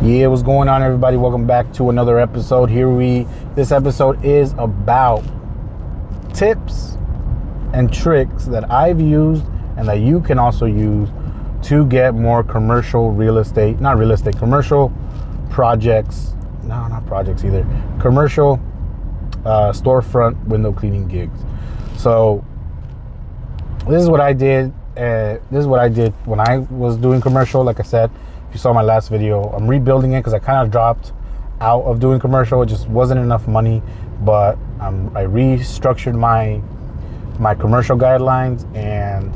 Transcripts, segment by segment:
Yeah, what's going on, everybody? Welcome back to another episode. This episode is about tips and tricks that I've used and that you can also use to get more commercial commercial projects. No, not projects either. Commercial storefront window cleaning gigs. So this is what I did. This is what I did when I was doing commercial. Like I said, if you saw my last video, I'm rebuilding it because I kind of dropped out of doing commercial. It just wasn't enough money, but I restructured my commercial guidelines, and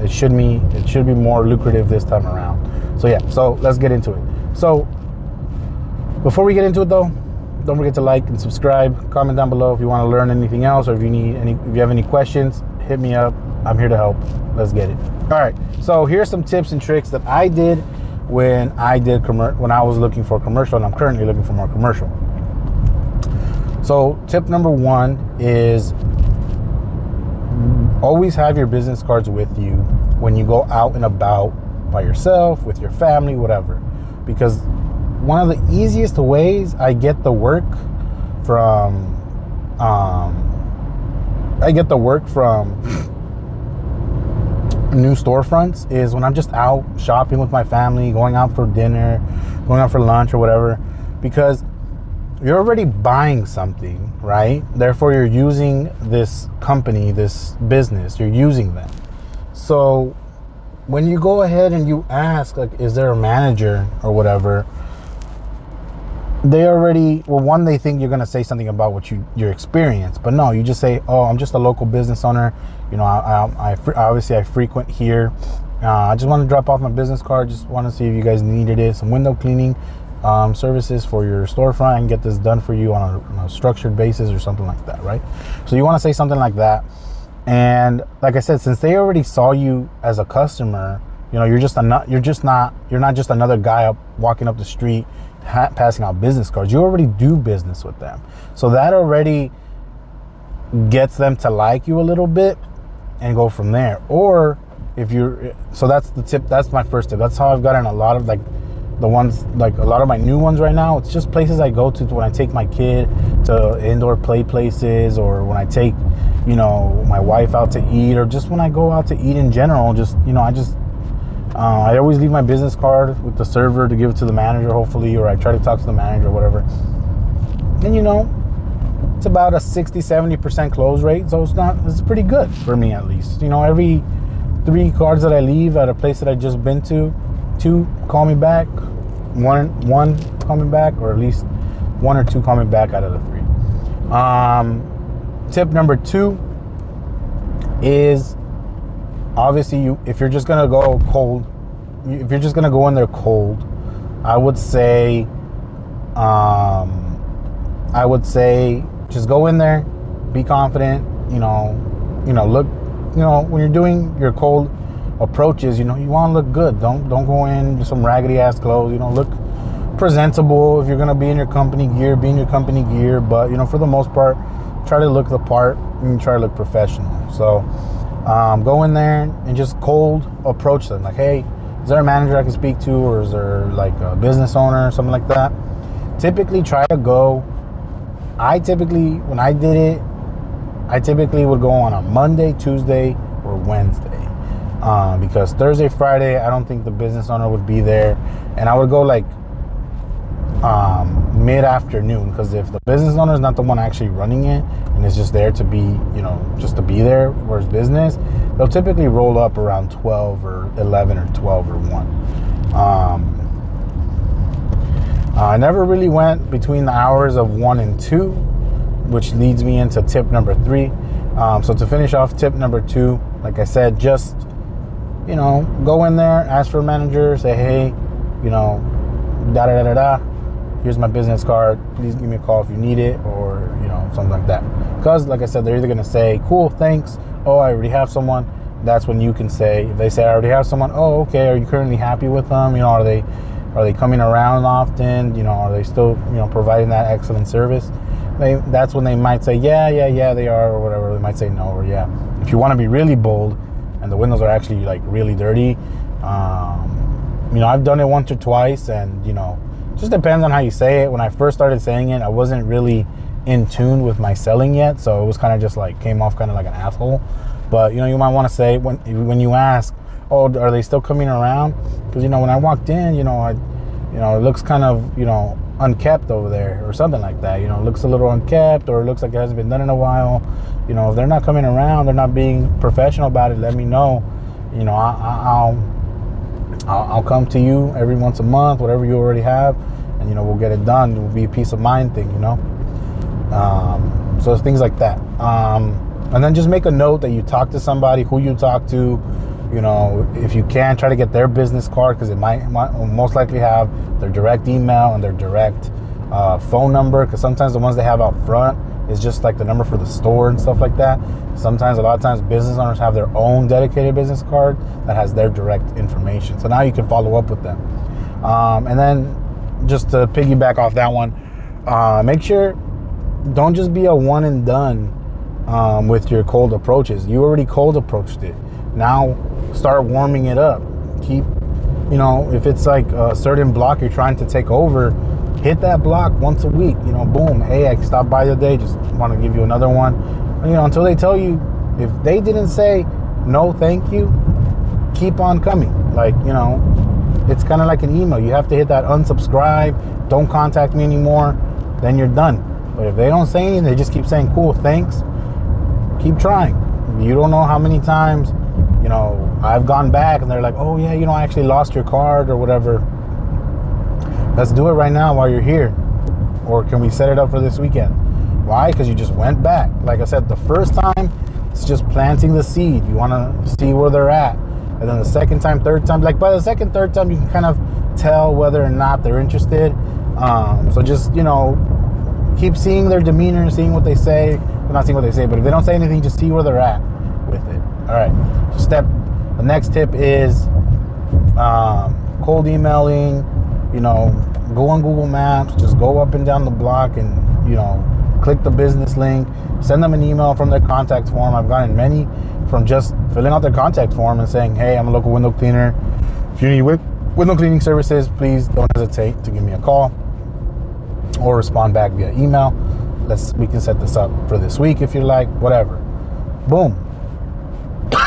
it should be more lucrative this time around. So yeah, so let's get into it. So before we get into it though, don't forget to like and subscribe, comment down below if you want to learn anything else, or if you have any questions, hit me up. I'm here to help. Let's get it. All right. So here's some tips and tricks that I did when I was looking for a commercial, and I'm currently looking for more commercial. So tip number one is always have your business cards with you when you go out and about by yourself, with your family, whatever. Because one of the easiest ways I get the work from new storefronts is when I'm just out shopping with my family, going out for dinner, going out for lunch or whatever, because you're already buying something, right? Therefore, you're using this company, this business, you're using them. So when you go ahead and you ask, like, is there a manager or whatever, they think you're going to say something about your experience, but no, you just say, oh, I'm just a local business owner. You know, I frequent here. I just want to drop off my business card. Just want to see if you guys needed it. Some window cleaning services for your storefront, and get this done for you on a structured basis or something like that, right? So you want to say something like that. And like I said, since they already saw you as a customer, you know, you're not just another guy walking up the street passing out business cards. You already do business with them, so that already gets them to like you a little bit and go from there. Or so that's the tip. That's my first tip. That's how I've gotten a lot of a lot of my new ones right now. It's just places I go to when I take my kid to indoor play places, or when I take, you know, my wife out to eat, or just when I go out to eat in general. I always leave my business card with the server to give it to the manager, hopefully, or I try to talk to the manager or whatever. And, you know, it's about a 60-70% close rate, so it's pretty good for me, at least. You know, every 3 cards that I leave at a place that I just been to, 2 call me back, one call me back, or at least 1 or 2 call me back out of the 3. Tip number 2 is, obviously, if you're just gonna go cold, if you're just gonna go in there cold, I would say just go in there, be confident. Look, when you're doing your cold approaches, you want to look good. Don't go in some raggedy ass clothes. Look presentable. If you're gonna be in your company gear, be in your company gear. But for the most part, try to look the part and try to look professional. So go in there and just cold approach them. Like, hey, is there a manager I can speak to, or is there like a business owner or something like that? Typically try to go. When I did it, I typically would go on a Monday, Tuesday, or Wednesday. Because Thursday, Friday, I don't think the business owner would be there. And I would go like mid-afternoon, because if the business owner is not the one actually running it and is just there to be, just to be there for his business, they'll typically roll up around 12 or 11 or 12 or 1. I never really went between the hours of 1 and 2, which leads me into tip number 3. So to finish off tip number 2, like I said, just, go in there, ask for a manager, say, hey, da-da-da-da-da. Here's my business card. Please give me a call if you need it, or, something like that. Because, like I said, they're either going to say, cool, thanks. Oh, I already have someone. That's when you can say, if they say, I already have someone. Oh, okay. Are you currently happy with them? Are they coming around often? Are they still, providing that excellent service? That's when they might say, yeah, they are, or whatever. They might say no, or yeah. If you want to be really bold and the windows are actually like really dirty, You know, I've done it once or twice, and you know, just depends on how you say it. When I first started saying it, I wasn't really in tune with my selling yet, so it was kind of just like came off kind of like an asshole. But you know, you might want to say when you ask, oh, are they still coming around? Because you know, when I walked in, you know, it looks kind of, you know, unkept over there or something like that. You know, it looks a little unkept, or it looks like it hasn't been done in a while. You know, if they're not coming around, they're not being professional about it, let me know. You know, I'll come to you every once a month, whatever you already have, and you know, we'll get it done. It will be a peace of mind thing, you know. So it's things like that. And then just make a note that you talk to somebody, who you talk to. You know, if you can, try to get their business card, because it might most likely have their direct email and their direct phone number, because sometimes the ones they have out front is just like the number for the store and stuff like that. Sometimes, a lot of times, business owners have their own dedicated business card that has their direct information. So now you can follow up with them. And then just to piggyback off that one, make sure, don't just be a one and done with your cold approaches. You already cold approached it. Now start warming it up. Keep, you know, if it's like a certain block you're trying to take over, hit that block once a week. You know, boom, hey, I stopped by today, just want to give you another one. You know, until they tell you, if they didn't say no thank you, keep on coming. Like, you know, it's kind of like an email. You have to hit that unsubscribe, don't contact me anymore, then you're done. But if they don't say anything, they just keep saying cool, thanks, keep trying. You don't know how many times, you know, I've gone back and they're like, oh yeah, you know, I actually lost your card or whatever. Let's do it right now while you're here. Or can we set it up for this weekend? Why? Because you just went back. Like I said, the first time, it's just planting the seed. You want to see where they're at. And then the second time, third time, like by the second, third time, you can kind of tell whether or not they're interested. So just, you know, keep seeing their demeanor, seeing what they say. Well, not seeing what they say, but if they don't say anything, just see where they're at with it. All right. The next tip is cold emailing. You know, go on Google Maps, just go up and down the block and, you know, click the business link, send them an email from their contact form. I've gotten many from just filling out their contact form and saying, hey, I'm a local window cleaner. If you need window cleaning services, please don't hesitate to give me a call or respond back via email. We can set this up for this week if you like, whatever. Boom.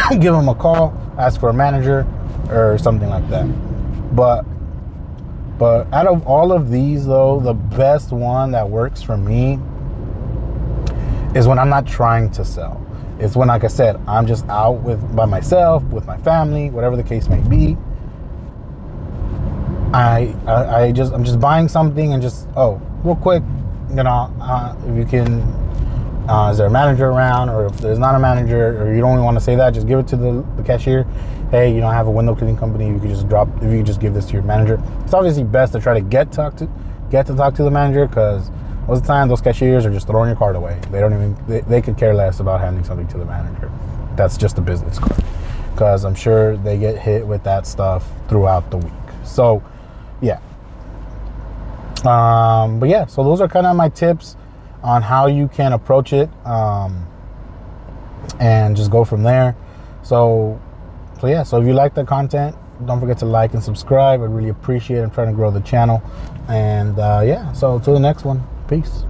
Give them a call, ask for a manager or something like that. But out of all of these, though, the best one that works for me is when I'm not trying to sell. It's when, like I said, I'm just out by myself, with my family, whatever the case may be. I'm just buying something and just, real quick, you know, if you can, is there a manager around? Or if there's not a manager, or you don't want to say that, just give it to the cashier. Hey, you know, I have a window cleaning company. If you could just give this to your manager. It's obviously best to try to get to talk to the manager, because most of the time those cashiers are just throwing your card away. They could care less about handing something to the manager. That's just a business card, because I'm sure they get hit with that stuff throughout the week. So, yeah. But yeah, so those are kind of my tips on how you can approach it, and just go from there. So yeah, so if you like the content, don't forget to like and subscribe. I'd really appreciate it. I'm trying to grow the channel. And yeah, so till the next one, peace.